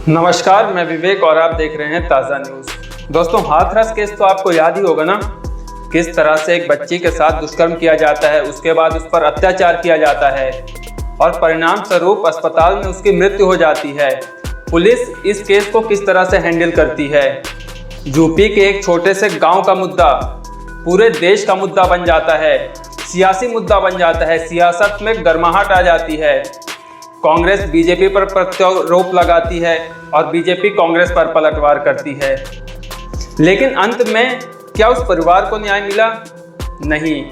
नमस्कार, मैं विवेक और आप देख रहे हैं ताज़ा न्यूज़। दोस्तों, हाथरस केस तो आपको याद ही होगा ना, किस तरह से एक बच्ची के साथ दुष्कर्म किया जाता है, उसके बाद उस पर अत्याचार किया जाता है और परिणाम स्वरूप अस्पताल में उसकी मृत्यु हो जाती है। पुलिस इस केस को किस तरह से हैंडल करती है। यूपी के एक छोटे से गाँव का मुद्दा पूरे देश का मुद्दा बन जाता है, सियासी मुद्दा बन जाता है, सियासत में गर्माहट आ जाती है। कांग्रेस बीजेपी पर प्रत्यारोप लगाती है और बीजेपी कांग्रेस पर पलटवार करती है, लेकिन अंत में क्या उस परिवार को न्याय मिला? नहीं।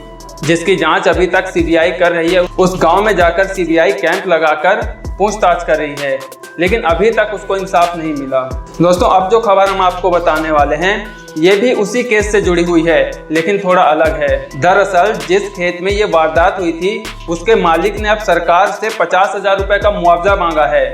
जिसकी जांच अभी तक सीबीआई कर रही है, उस गांव में जाकर सीबीआई कैंप लगाकर पूछताछ कर रही है, लेकिन अभी तक उसको इंसाफ नहीं मिला। दोस्तों, अब जो खबर हम आपको बताने वाले हैं ये भी उसी केस से जुड़ी हुई है, लेकिन थोड़ा अलग है। दरअसल जिस खेत में ये वारदात हुई थी, उसके मालिक ने अब सरकार से 50,000 रुपए का मुआवजा मांगा है।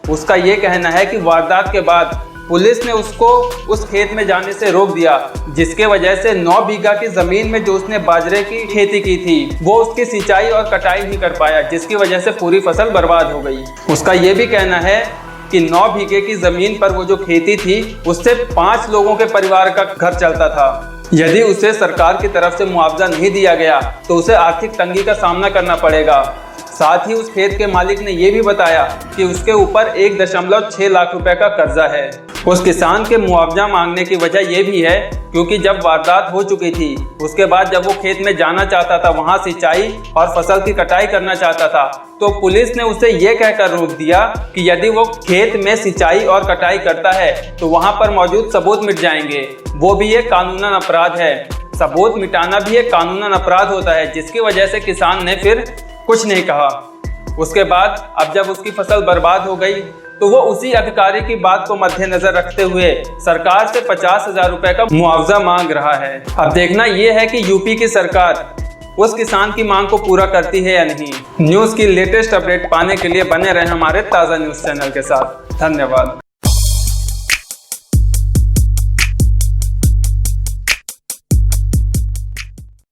उसका ये कहना है कि वारदात के बाद पुलिस ने उसको उस खेत में जाने से रोक दिया, जिसके वजह से 9 बीघा की जमीन में जो उसने बाजरे की खेती की थी, वो उसकी सिंचाई और कटाई नहीं कर पाया, जिसकी वजह से पूरी फसल बर्बाद हो गई। उसका ये भी कहना है कि 9 बीघे की जमीन पर वो जो खेती थी, उससे 5 लोगों के परिवार का घर चलता था। यदि उसे सरकार की तरफ से मुआवजा नहीं दिया गया तो उसे आर्थिक तंगी का सामना करना पड़ेगा। साथ ही उस खेत के मालिक ने यह भी बताया कि उसके ऊपर 1.6 लाख रुपए का कर्जा है। उस किसान के मुआवजा मांगने की वजह यह भी है क्योंकि जब वारदात हो चुकी थी, उसके बाद जब वो खेत में जाना चाहता था, वहां सिंचाई और फसल की कटाई करना चाहता था, तो पुलिस ने उसे ये कहकर रोक दिया कि यदि वो खेत में सिंचाई और कटाई करता है तो वहां पर मौजूद सबूत मिट जाएंगे। वो भी एक कानूनन अपराध है, सबूत मिटाना भी एक कानूनन अपराध होता है, जिसकी वजह से किसान ने फिर कुछ नहीं कहा। उसके बाद अब जब उसकी फसल बर्बाद हो गई तो वो उसी अधिकारी की बात को मद्देनजर रखते हुए सरकार से 50,000 रुपए का मुआवजा मांग रहा है। अब देखना यह है कि यूपी की सरकार उस किसान की मांग को पूरा करती है या नहीं। न्यूज़ की लेटेस्ट अपडेट पाने के लिए बने रहें हमारे ताज़ा न्यूज़ चैनल के साथ। धन्यवाद।